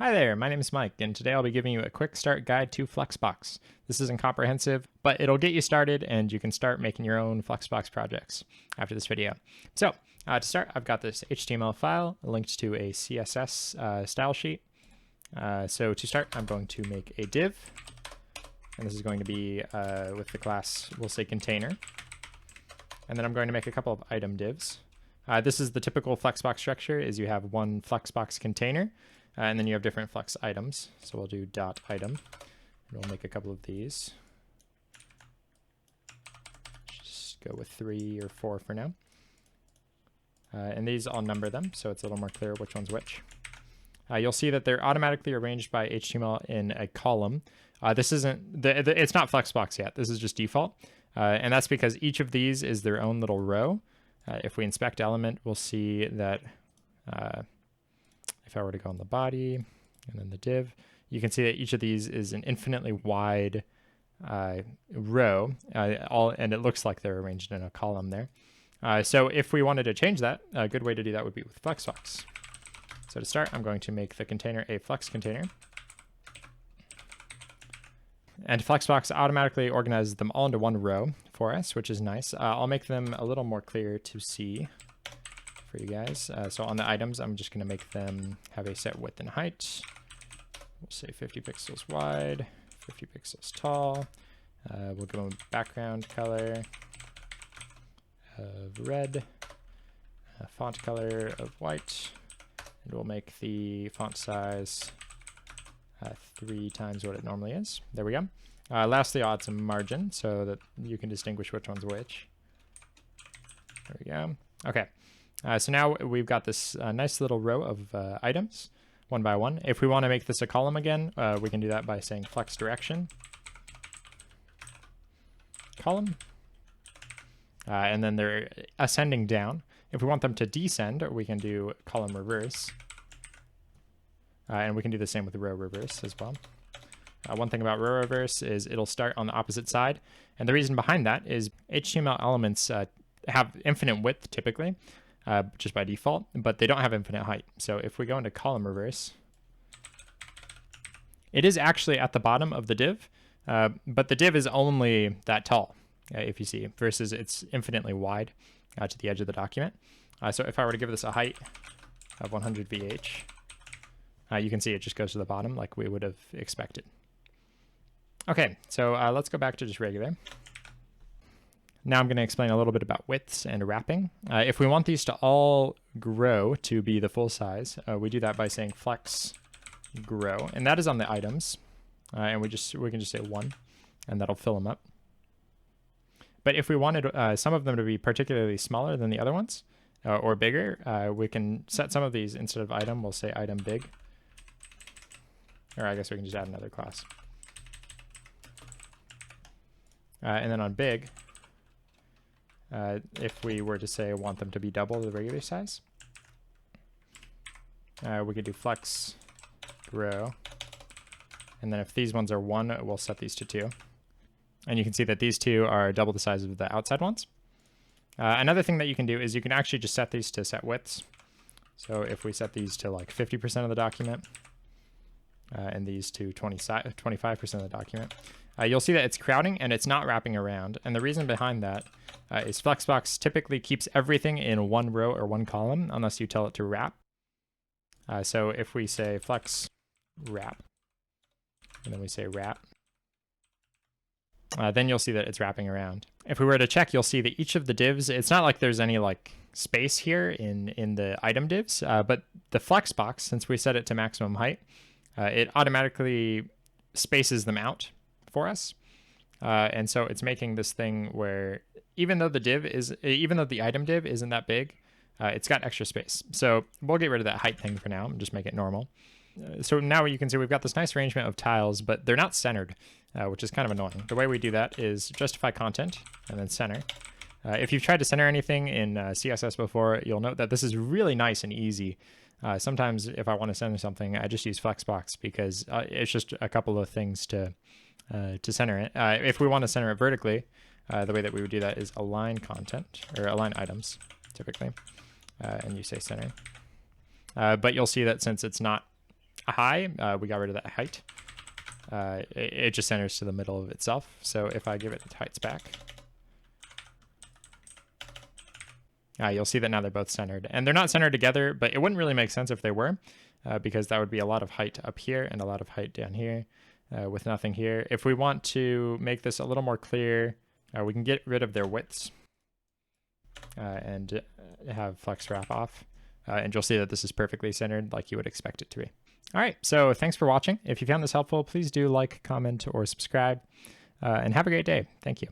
Hi there, my name is Mike, and today I'll be giving you a quick start guide to Flexbox. This isn't comprehensive, but it'll get you started and you can start making your own Flexbox projects after this video. So, to start, I've got this HTML file linked to a CSS style sheet. So to start, I'm going to make a div, and this is going to be with the class, we'll say container. And then I'm going to make a couple of item divs. This is the typical Flexbox structure, is you have one Flexbox container, and then you have different flex items. So we'll do dot item, and we'll make a couple of these. Just go with 3 or 4 for now. And these, I'll number them, so it's a little more clear which one's which. You'll see that they're automatically arranged by HTML in a column. This isn't, it's not Flexbox yet. This is just default. And that's because each of these is their own little row. If we inspect element, we'll see that if I were to go on the body and then the div, you can see that each of these is an infinitely wide row, and it looks like they're arranged in a column there. So if we wanted to change that, a good way to do that would be with Flexbox. So to start, I'm going to make the container a flex container. And Flexbox automatically organizes them all into one row for us, which is nice. I'll make them a little more clear to see for you guys. So on the items, I'm just going to make them have a set width and height. We'll say 50 pixels wide, 50 pixels tall. We'll give them a background color of red, a font color of white, and we'll make the font size 3 times what it normally is. There we go. Lastly, I'll add some margin so that you can distinguish which one's which. There we go. Okay. So now we've got this nice little row of items, one by one. If we want to make this a column again, we can do that by saying flex direction, column, and then they're ascending down. If we want them to descend, we can do column reverse, and we can do the same with the row reverse as well. One thing about row reverse is it'll start on the opposite side, and the reason behind that is HTML elements have infinite width typically, just by default, but they don't have infinite height. So if we go into column reverse, it is actually at the bottom of the div, but the div is only that tall, if you see, versus it's infinitely wide to the edge of the document. So if I were to give this a height of 100 VH, you can see it just goes to the bottom like we would have expected. Okay, so let's go back to just regular. Now I'm going to explain a little bit about widths and wrapping. If we want these to all grow to be the full size, we do that by saying flex grow, and that is on the items. And we can just say 1, and that'll fill them up. But if we wanted some of them to be particularly smaller than the other ones, or bigger, we can set some of these instead of item, we'll say item big. Or I guess we can just add another class. And then on big, if we were to say want them to be double the regular size, we could do flex grow. And then if these ones are 1, we'll set these to 2. And you can see that these 2 are double the size of the outside ones. Another thing that you can do is you can actually just set these to set widths. So if we set these to like 50% of the document, and these to 25% of the document, you'll see that it's crowding and it's not wrapping around. And the reason behind that is Flexbox typically keeps everything in one row or one column unless you tell it to wrap. So if we say flex wrap, and then we say wrap, then you'll see that it's wrapping around. If we were to check, you'll see that each of the divs, it's not like there's any like space here in the item divs, but the Flexbox, since we set it to maximum height, it automatically spaces them out for us. And so it's making this thing where even though the item div isn't that big, it's got extra space. So we'll get rid of that height thing for now and just make it normal. So now you can see we've got this nice arrangement of tiles, but they're not centered, which is kind of annoying. The way we do that is justify content and then center. If you've tried to center anything in CSS before, you'll note that this is really nice and easy. Sometimes if I want to center something, I just use Flexbox because it's just a couple of things to center it. If we want to center it vertically, the way that we would do that is align content, or align items, typically, and you say center. But you'll see that since it's not a high, we got rid of that height. It just centers to the middle of itself. So if I give it the heights back, you'll see that now they're both centered. And they're not centered together, but it wouldn't really make sense if they were, because that would be a lot of height up here and a lot of height down here with nothing here. If we want to make this a little more clear, we can get rid of their widths and have flex wrap off. And you'll see that this is perfectly centered like you would expect it to be. All right, so thanks for watching. If you found this helpful, please do like, comment, or subscribe, and have a great day. Thank you.